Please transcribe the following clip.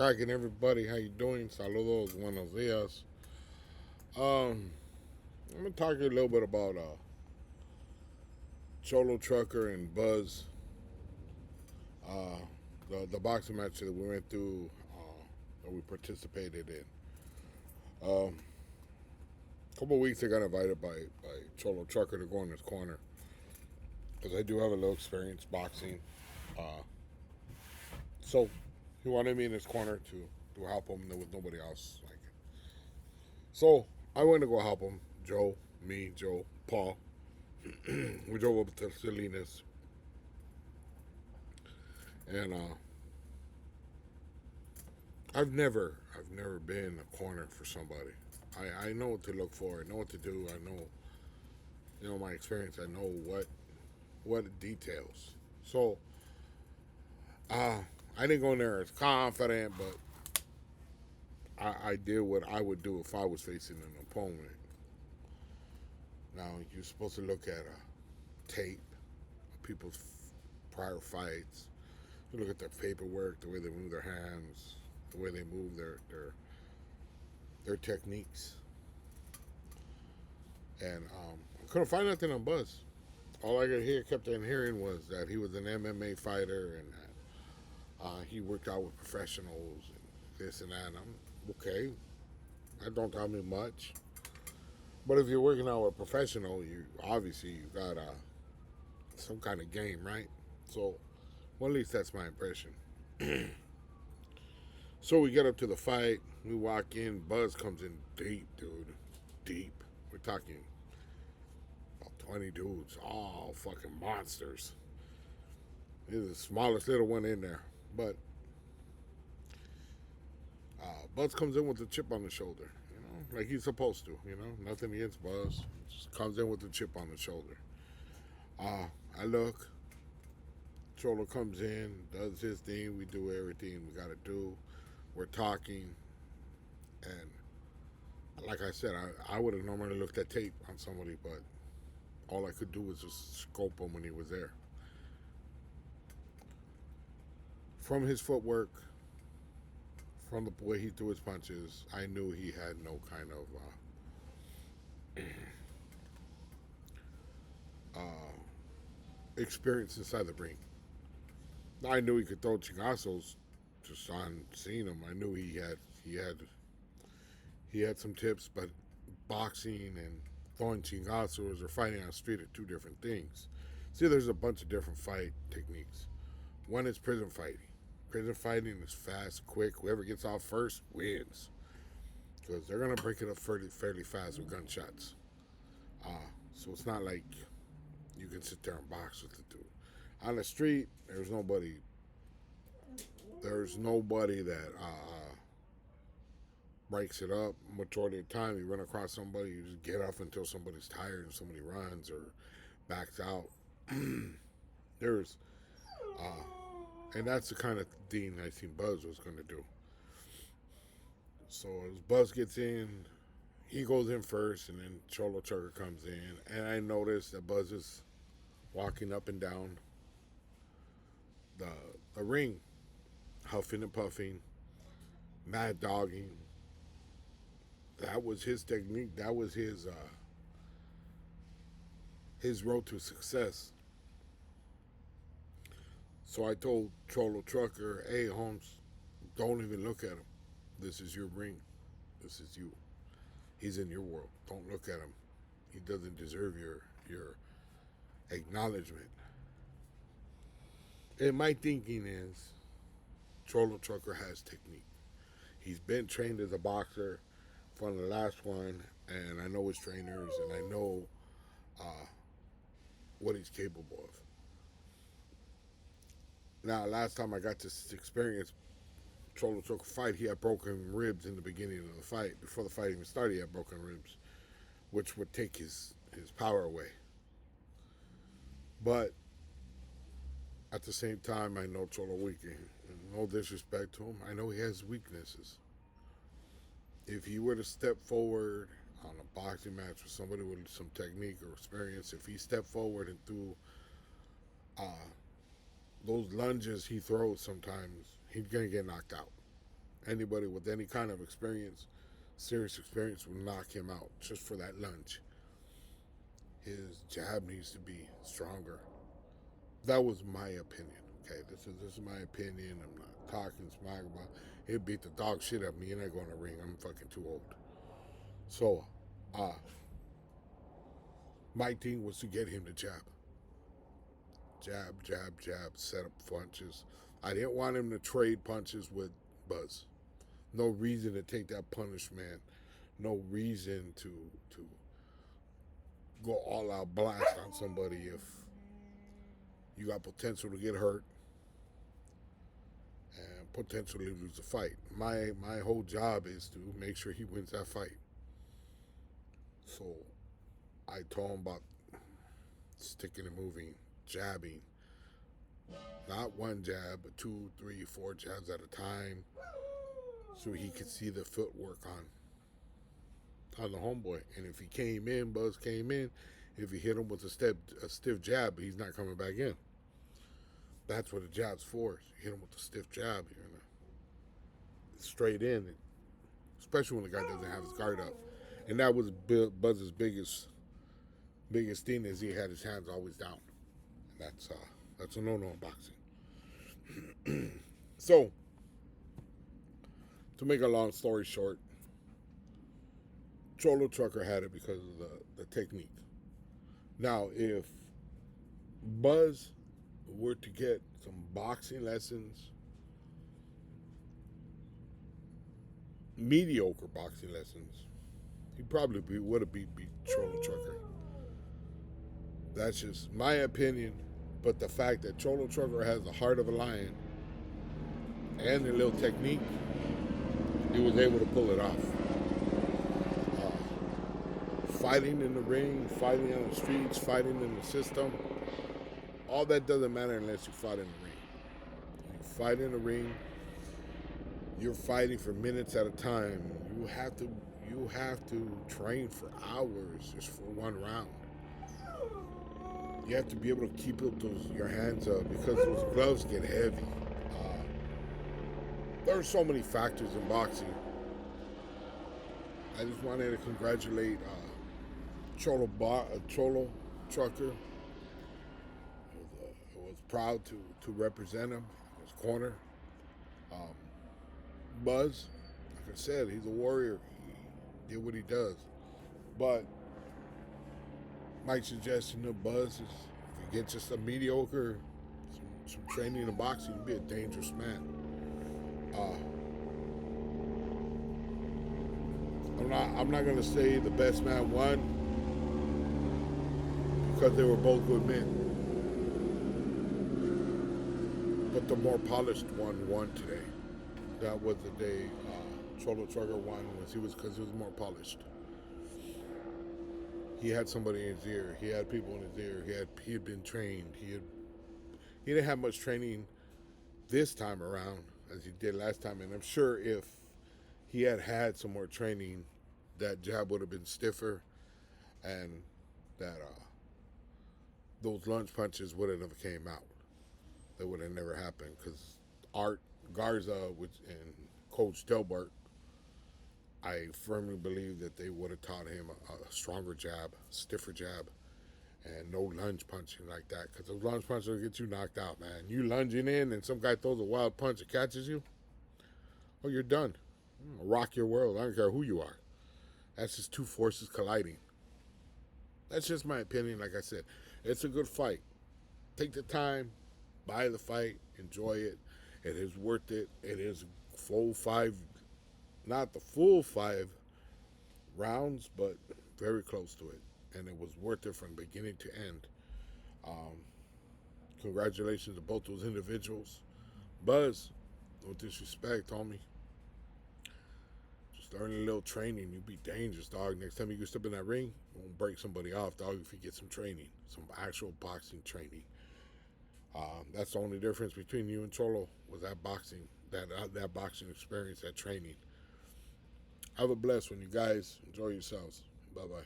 Cracking, everybody. How you doing? Saludos, buenos dias. Um, I'm gonna talk to you a little bit about Cholo Trucker and Buzz. Uh, the boxing match that we went through, that we participated in. A couple of weeks, I got invited by Cholo Trucker to go in his corner because I do have a little experience boxing. Uh, so he wanted me in his corner to help him. There was nobody else like it. So I went to go help him. Joe, Paul. We drove up to Salinas, and I've never been in a corner for somebody. I know what to look for. I know what to do. I know, my experience. I know what details. So, uh, I didn't go in there as confident, but I did what I would do if I was facing an opponent. Now you're supposed to look at a tape of people's prior fights. You look at their paperwork, the way they move their hands, the way they move their techniques. And I couldn't find nothing on Buzz. All I kept on hearing was that he was an MMA fighter and that he worked out with professionals and this and that. And I'm okay. That don't tell me much. But if you're working out with a professional, you got some kind of game, right? So, well, at least that's my impression. So we get up to the fight. We walk in. Buzz comes in deep, dude. Deep. We're talking about 20 dudes, all fucking monsters. He's the smallest little one in there. But Buzz comes in with a chip on the shoulder, like he's supposed to, Nothing against Buzz. Just comes in with a chip on the shoulder. I look. Cholo comes in, does his thing. We do everything we got to do. We're talking. And like I said, I would have normally looked at tape on somebody, but all I could do was just scope him when he was there. From his footwork, from the way he threw his punches, I knew he had no kind of experience inside the ring. I knew he could throw chingazos just on seeing him. I knew he had some tips, but boxing and throwing chingazos or fighting on the street are two different things. See, there's a bunch of different fight techniques. One is prison fighting. Prison fighting is fast, quick. Whoever gets off first wins because they're gonna break it up fairly fast with gunshots. So it's not like you can sit there and box with the dude. On the street, there's nobody. There's nobody that breaks it up. Majority of the time, you run across somebody, you just get up until somebody's tired and somebody runs or backs out. There's, and that's the kind of thing I think Buzz was going to do. So as Buzz gets in, he goes in first, and then Cholo Trucker comes in, and I noticed that Buzz is walking up and down the ring, huffing and puffing, mad dogging. That was his technique. That was his road to success. So I told Cholo Trucker, "Hey Holmes, don't even look at him. This is your ring. This is you. He's in your world. Don't look at him. He doesn't deserve your acknowledgement." And my thinking is, Cholo Trucker has technique. He's been trained as a boxer from the last one, and I know his trainers, and I know what he's capable of. Now, last time I got to experience Cholo Trucker fight, he had broken ribs in the beginning of the fight. Before the fight even started, he had broken ribs, which would take his power away. But at the same time, I know Cholo weak. No disrespect to him, I know he has weaknesses. If he were to step forward on a boxing match with somebody with some technique or experience, if he stepped forward and threw those lunges he throws sometimes, he's going to get knocked out. Anybody with any kind of experience, serious experience, will knock him out just for that lunge. His jab needs to be stronger. That was my opinion. Okay, this is my opinion. I'm not talking smack about. He'll beat the dog shit out of me. You're not going to ring. I'm fucking too old. So, my thing was to get him to jab. Jab, jab, jab, set up punches. I didn't want him to trade punches with Buzz. No reason to take that punishment. No reason to go all out blast on somebody if you got potential to get hurt and potentially lose the fight. My whole job is to make sure he wins that fight. So I told him about sticking and moving, jabbing. Not one jab, but 2, 3, 4 jabs at a time, so he could see the footwork on the homeboy. And if he came in, Buzz came in, if he hit him with a stiff jab, he's not coming back in. That's what a jab's for. You hit him with a stiff jab, you're gonna straight in, especially when the guy doesn't have his guard up. And that was Buzz's biggest thing, is he had his hands always down. And that's a no-no in boxing. So, to make a long story short, Cholo Trucker had it because of the technique. Now, if Buzz were to get some boxing lessons, mediocre boxing lessons, he probably would have beat Cholo Trucker. That's just my opinion. But the fact that Cholo Trucker has the heart of a lion and a little technique, he was able to pull it off. Fighting in the ring, fighting on the streets, fighting in the system, all that doesn't matter unless you fight in the ring. You fight in the ring, you're fighting for minutes at a time. You have to train for hours just for one round. You have to be able to keep up your hands up because those gloves get heavy. There are so many factors in boxing. I just wanted to congratulate Cholo Trucker. I was proud to represent him in his corner. Buzz, like I said, he's a warrior. He did what he does. But my suggestion to Buzz is, if you get just a mediocre, some training in boxing, you'll be a dangerous man. I'm not gonna say the best man won, because they were both good men. But the more polished one won today. That was the day Cholo Trucker won, because he was more polished. He had somebody in his ear. He had people in his ear. He had been trained. He didn't have much training this time around as he did last time. And I'm sure if he had some more training, that jab would have been stiffer, and that those lunge punches would have never came out. That would have never happened, because Art Garza and Coach Delbert, I firmly believe that they would have taught him a stronger jab, stiffer jab, and no lunge punching like that. Because those lunge punches will get you knocked out, man. You lunging in and some guy throws a wild punch and catches you, oh, you're done. Rock your world. I don't care who you are. That's just two forces colliding. That's just my opinion. Like I said, it's a good fight. Take the time, buy the fight, enjoy it. It is worth it. It is full 5, not the full 5 rounds, but very close to it. And it was worth it from beginning to end. Congratulations to both those individuals. Buzz, no disrespect, homie. Just learn a little training. You be dangerous, dog. Next time you step in that ring, you won't break somebody off, dog, if you get some training, some actual boxing training. That's the only difference between you and Cholo, was that boxing, that boxing experience, that training. Have a blessed one, you guys. Enjoy yourselves. Bye-bye.